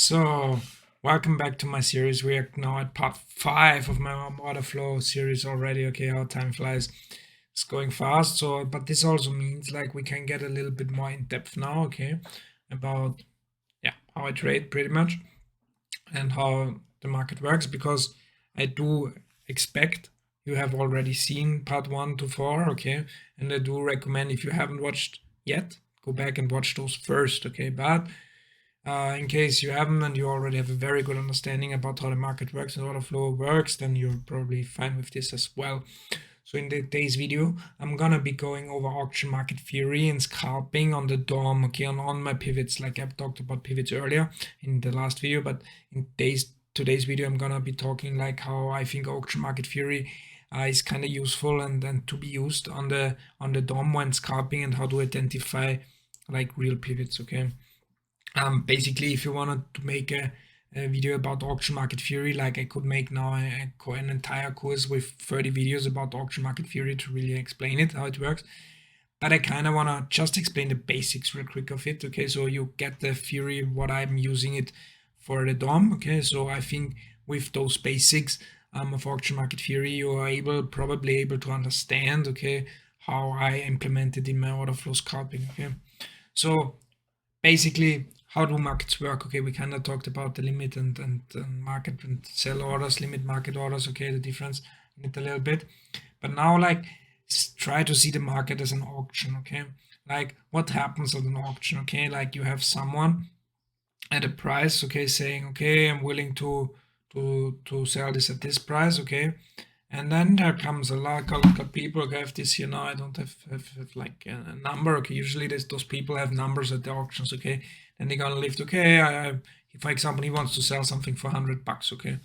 So, welcome back to my series. We are now at part 5 of my Orderflow series already. Okay, how time flies. It's going fast. So, but this also means like we can get a little bit more in depth now, okay, about how I trade pretty much and how the market works, because I do expect you have already seen part 1 to 4, okay, and I do recommend, if you haven't watched yet, go back and watch those first, okay. But in case you haven't and you already have a very good understanding about how the market works and order flow works, then you're probably fine with this as well. So in today's video, I'm gonna be going over auction market theory and scalping on the DOM, okay, on my pivots, like I've talked about pivots earlier in the last video, but in today's video, I'm gonna be talking like how I think auction market theory is kind of useful and to be used on the DOM when scalping, and how to identify like real pivots, okay. Basically, if you wanted to make a video about auction market theory, like I could make now an entire course with 30 videos about auction market theory to really explain it, how it works. But I kind of want to just explain the basics real quick of it, okay? So you get the theory, what I'm using it for the DOM, okay? So I think with those basics of auction market theory, you are probably able to understand, okay, how I implement it in my order flow scalping, okay? So basically, how do markets work? Okay, we kind of talked about the limit and market and sell orders, limit market orders, okay, the difference in it a little bit. But now, like, try to see the market as an auction, okay? Like, what happens at an auction, okay? Like, you have someone at a price, okay, saying, okay, I'm willing to sell this at this price, okay? And then there comes a lot of people. Okay, I have this here now. I don't have like a number. Okay, usually those people have numbers at the auctions. Okay, then they're gonna lift. Okay, for example, he wants to sell something for $100. Okay,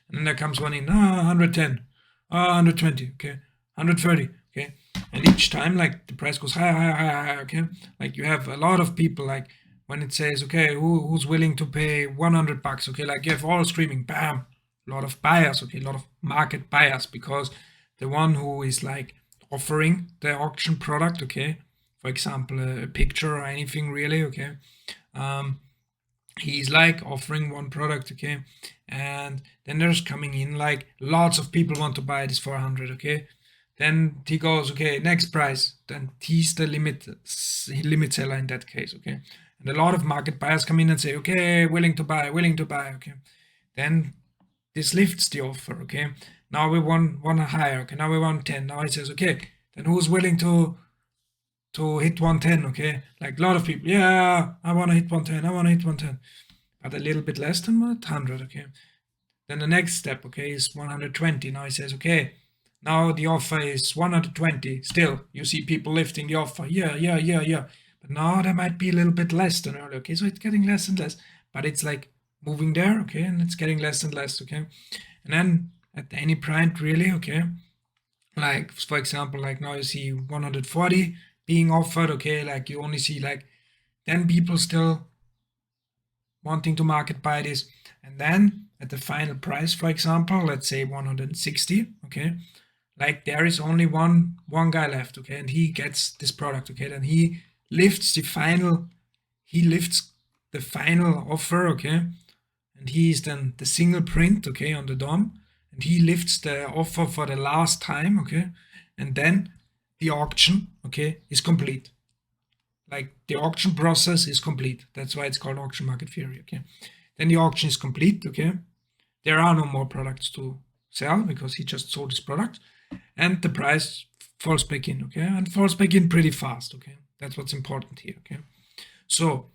and then there comes one in 110, 120. Okay, 130. Okay, and each time like the price goes higher, higher, higher, higher. Okay, like you have a lot of people like when it says okay, who's willing to pay $100? Okay, like you have all screaming, bam, a lot of buyers, okay, a lot of market buyers, because the one who is like offering the auction product, okay, for example, a picture or anything really, okay, he's like offering one product, okay, and then there's coming in like lots of people want to buy this for 100, okay, then he goes, okay, next price, then he's the limit seller in that case, okay, and a lot of market buyers come in and say, okay, willing to buy, okay, then this lifts the offer, okay. Now we want higher, okay. Now we want 10. Now he says, okay, then who's willing to hit 110, okay? Like a lot of people, yeah, I want to hit 110, I want to hit 110, but a little bit less than 100, okay. Then the next step, okay, is 120. Now he says, okay, now the offer is 120. Still, you see people lifting the offer, yeah. But now there might be a little bit less than earlier, okay. So it's getting less and less, but it's like moving there, okay, and it's getting less and less, okay. And then at any point, really, okay, like for example, like now you see 140 being offered, okay, like you only see like 10 people still wanting to market buy this, and then at the final price, for example, let's say 160, okay, like there is only one guy left, okay, and he gets this product, okay, then he lifts the final offer, okay, and he is then the single print, okay, on the DOM, and he lifts the offer for the last time, okay, and then the auction, okay, is complete. Like the auction process is complete. That's why it's called auction market theory, okay. Then the auction is complete, okay. There are no more products to sell because he just sold his product, and the price falls back in, okay, and falls back in pretty fast, okay. That's what's important here, okay. So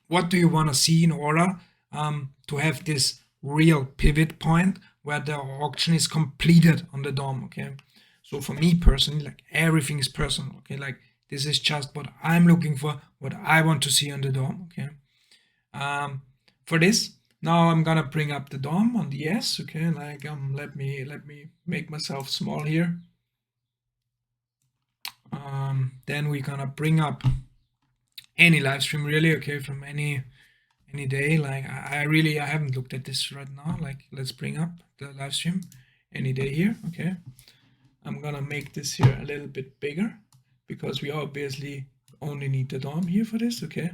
what do you want to see in order to have this real pivot point where the auction is completed on the DOM, okay? So for me personally, like everything is personal, okay? Like this is just what I'm looking for, what I want to see on the DOM, okay? For this, now I'm gonna bring up the DOM on the S, okay? Like let me make myself small here. Then we're gonna bring up any live stream really, okay, from any day. Like I haven't looked at this right now. Like let's bring up the live stream any day here, okay. I'm gonna make this here a little bit bigger because we obviously only need the DOM here for this, okay.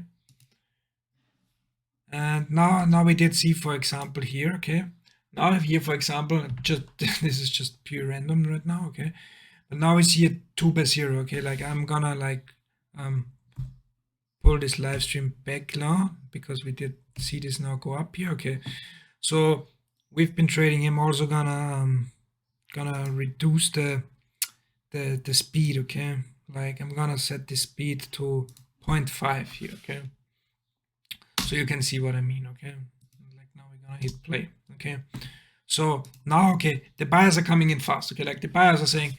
And now we did see, for example, here, okay. Now here, for example, just this is just pure random right now, okay. But now we see a 2/0, okay. Like I'm gonna like pull this live stream back now because we did see this now go up here, okay. So we've been trading him. Also gonna reduce the speed, okay. Like I'm gonna set the speed to 0.5 here, okay. So you can see what I mean, okay. Like now we're gonna hit play, okay. So now, okay, the buyers are coming in fast, okay. Like the buyers are saying,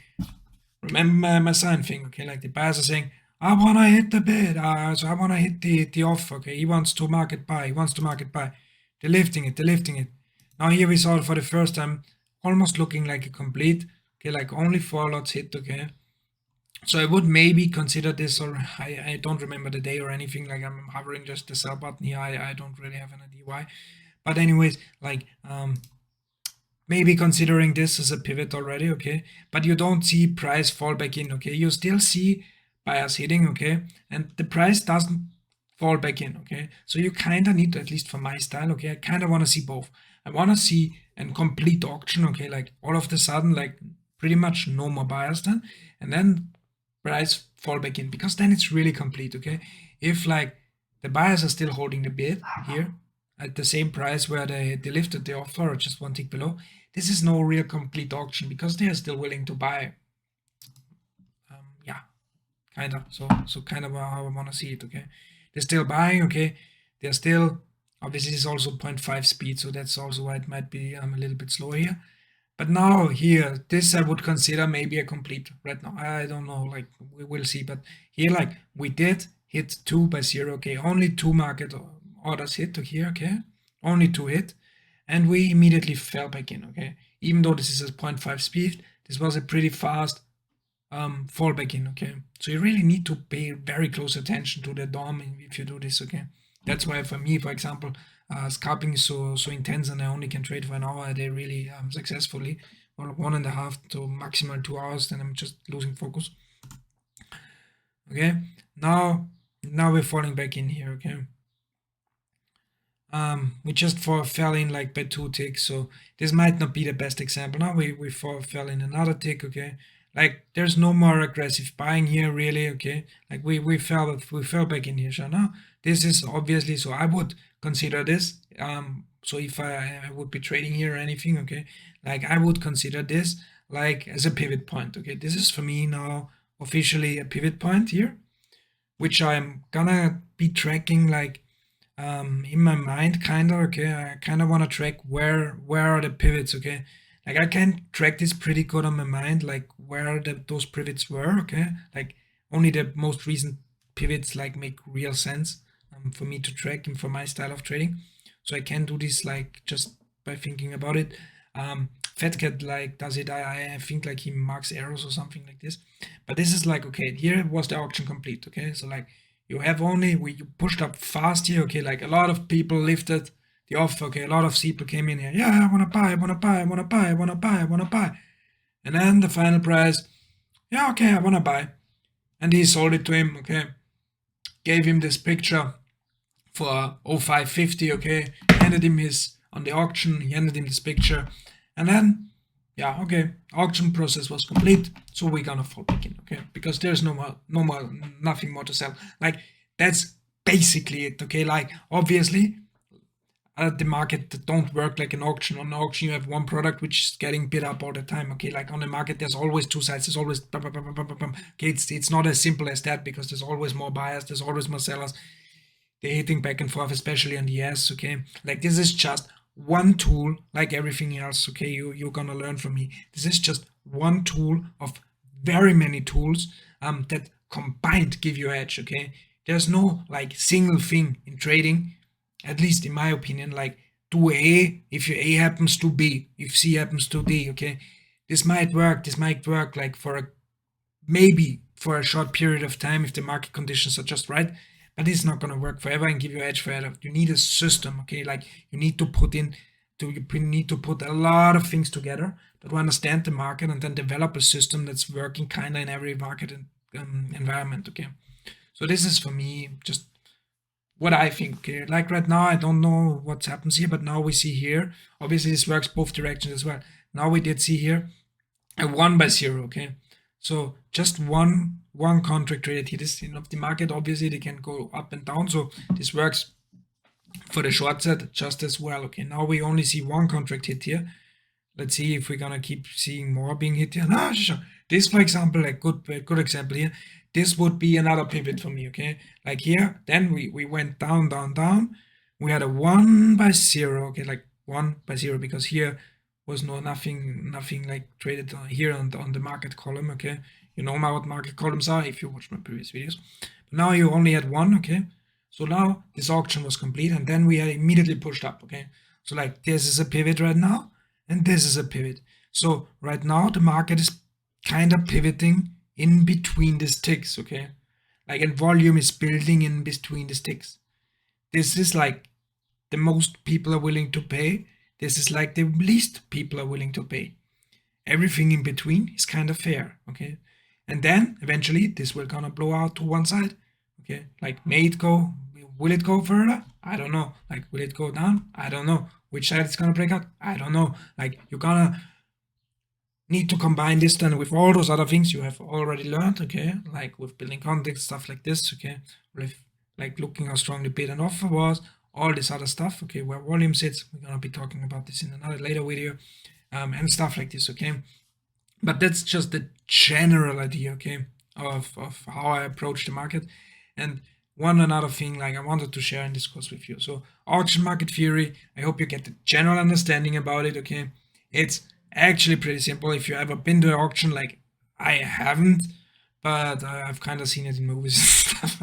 remember my sign thing, okay. Like the buyers are saying, I wanna hit the bid, so I wanna hit the offer, okay. He wants to market buy, he wants to market buy. They're lifting it, they're lifting it. Now here we saw it for the first time, almost looking like a complete, okay. Like only 4 lots hit, okay. So I would maybe consider this, or I don't remember the day or anything. Like I'm hovering just the sell button here. I don't really have an idea why. But anyways, like maybe considering this as a pivot already, okay. But you don't see price fall back in, okay. You still see buyers hitting, okay, and the price doesn't fall back in, okay. So you kind of need to, at least for my style, okay, I kind of want to see both. I want to see a complete auction, okay, like all of the sudden, like pretty much no more buyers then, and then price fall back in, because then it's really complete, okay. If like the buyers are still holding the bid here at the same price where they lifted the offer or just one tick below, this is no real complete auction because they are still willing to buy. Yeah, kind of. So kind of how I want to see it, okay. They're still buying, okay. They're still, obviously this is also 0.5 speed, so that's also why it might be a little bit slower here. But now here, this I would consider maybe a complete right now. I don't know, like we will see. But here, like we did hit 2/0, okay. Only 2 market orders hit here, okay. Only 2 hit. And we immediately fell back in, okay. Even though this is a 0.5 speed, this was a pretty fast fall back in, okay. So you really need to pay very close attention to the DOM if you do this, okay. That's why for me, for example, scalping is so intense, and I only can trade for an hour a day really successfully, or 1.5 to maximal 2 hours, then I'm just losing focus. Okay, now we're falling back in here, okay. We just fell in like by 2 ticks, so this might not be the best example. Now we fell in another tick, okay. Like there's no more aggressive buying here really, okay. Like we fell back in here. So now this is obviously, so I would consider this. So if I would be trading here or anything, okay, like I would consider this like as a pivot point, okay. This is for me now officially a pivot point here, which I'm gonna be tracking like in my mind, kind of, okay. I kind of want to track where are the pivots, okay. Like I can track this pretty good on my mind, like where those pivots were, okay. Like only the most recent pivots like make real sense for me to track and for my style of trading. So I can do this like just by thinking about it. Fatcat like does it. I think like he marks arrows or something like this. But this is like, okay, here was the auction complete, okay. So like you have only, you pushed up fast here, okay. Like a lot of people lifted the offer, okay. A lot of people came in here, yeah, I want to buy, I want to buy, I want to buy, I want to buy, I want to buy. And then the final price, yeah, okay, I want to buy. And he sold it to him, okay. Gave him this picture for 0550, okay. Handed him his, on the auction, he handed him this picture. And then, yeah, okay, auction process was complete, so we're gonna fall back in, okay, because there's no more, nothing more to sell. Like that's basically it, okay. Like obviously, the market don't work like an auction. On an auction, you have one product which is getting bid up all the time, okay. Like on the market, there's always two sides. There's always bum, bum, bum, bum, bum, bum. Okay, it's not as simple as that because there's always more buyers, there's always more sellers. They're hitting back and forth, especially on the S, okay. Like this is just one tool, like everything else, okay. You're gonna learn from me. This is just one tool of very many tools that combined give you edge, okay. There's no like single thing in trading, at least in my opinion. Like do A, if your A happens to B, if C happens to D, okay. This might work like for maybe for a short period of time if the market conditions are just right, but it's not going to work forever and give you edge forever. You need a system, okay. Like you need to put a lot of things together to understand the market and then develop a system that's working kind of in every market environment, okay. So this is for me just what I think. Okay, like right now, I don't know what happens here, but now we see here. Obviously, this works both directions as well. Now we did see here a 1/0. Okay, so just one contract traded here. This of the market. Obviously, they can go up and down. So this works for the short set just as well. Okay, now we only see one contract hit here. Let's see if we're gonna keep seeing more being hit here. No, sure. This, for example, a good example here. This would be another pivot for me. Okay, like here, then we went down, down, down. We had a 1/0. Okay, like 1/0 because here was nothing like traded here on the market column. Okay, you know what market columns are if you watch my previous videos. But now you only had one. Okay, so now this auction was complete, and then we had immediately pushed up. Okay, so like this is a pivot right now, and this is a pivot. So right now the market is kind of pivoting in between these ticks. Okay, like, and volume is building in between these ticks. This is like the most people are willing to pay. This is like the least people are willing to pay. Everything in between is kind of fair. Okay, and then eventually this will gonna blow out to one side. Okay, like may it go, will it go further? I don't know. Like, will it go down? I don't know. Which side it's gonna break out? I don't know. Like, you're gonna need to combine this then with all those other things you have already learned. Okay, like with building context, stuff like this. Okay, with like looking how strong the bid and offer was, all this other stuff. Okay, where volume sits. We're gonna be talking about this in another later video, and stuff like this. Okay, but that's just the general idea. Okay, of how I approach the market. And one another thing like I wanted to share in this course with you. So auction market theory, I hope you get the general understanding about it. Okay, it's actually pretty simple. If you ever been to an auction, like I haven't, but I've kind of seen it in movies and stuff,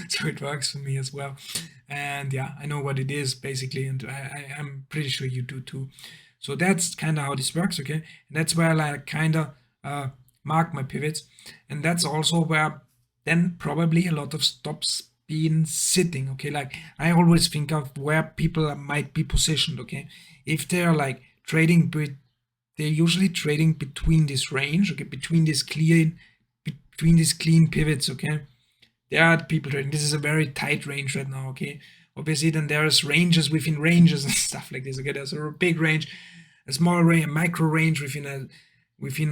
so it works for me as well. And yeah, I know what it is basically, and I'm pretty sure you do too. So that's kind of how this works. Okay, and that's where I like kind of mark my pivots, and that's also where then probably a lot of stops being sitting. Okay, like I always think of where people might be positioned. Okay, if they're like trading, they're usually trading between this range. Okay, between these clean pivots. Okay, there are people trading. This is a very tight range right now. Okay, obviously then there's ranges within ranges and stuff like this. Okay, there's a big range, a small range, a micro range within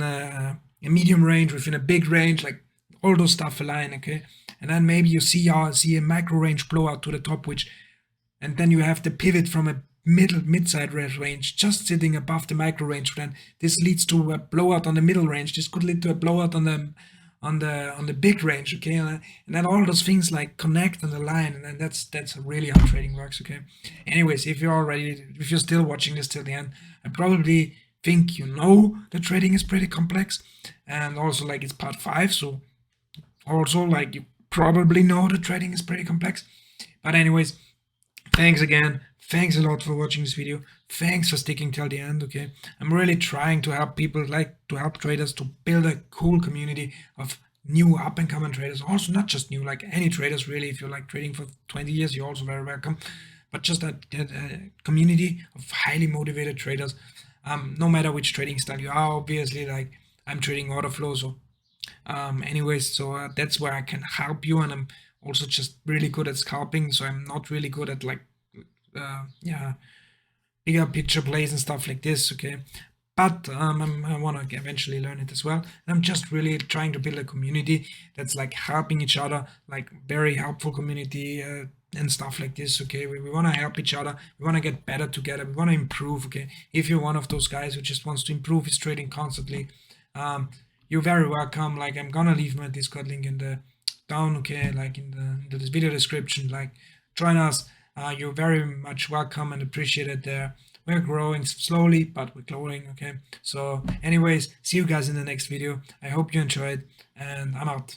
a medium range, within a big range, like all those stuff align. Okay, and then maybe you see a micro range blow out to the top, and then you have the pivot from a mid-side range just sitting above the micro range. Then this leads to a blowout on the middle range. This could lead to a blowout on the big range. Okay, and then all those things like connect and align, and then that's really how trading works. Okay, anyways, if you're still watching this till the end, I probably think you know that trading is pretty complex, and also like it's part 5, so also like you probably know that trading is pretty complex. But anyways, thanks again. Thanks a lot for watching this video. Thanks for sticking till the end. Okay, I'm really trying to help people, like to help traders to build a cool community of new up and coming traders. Also, not just new, like any traders really. If you're like trading for 20 years, you're also very welcome. But just a community of highly motivated traders. No matter which trading style you are, obviously, like I'm trading Orderflow, so anyways, so that's where I can help you, and I'm also just really good at scalping, so I'm not really good at like yeah, bigger picture plays and stuff like this. Okay, but I want to eventually learn it as well, and I'm just really trying to build a community that's like helping each other, like very helpful community, and stuff like this. Okay, we want to help each other, we want to get better together, we want to improve. Okay, if you're one of those guys who just wants to improve his trading constantly, you're very welcome. Like I'm gonna leave my Discord link in the down. Okay, like in this video description. Like join us. You're very much welcome and appreciated there. We're growing slowly, but we're growing. Okay, so anyways, see you guys in the next video. I hope you enjoyed, and I'm out.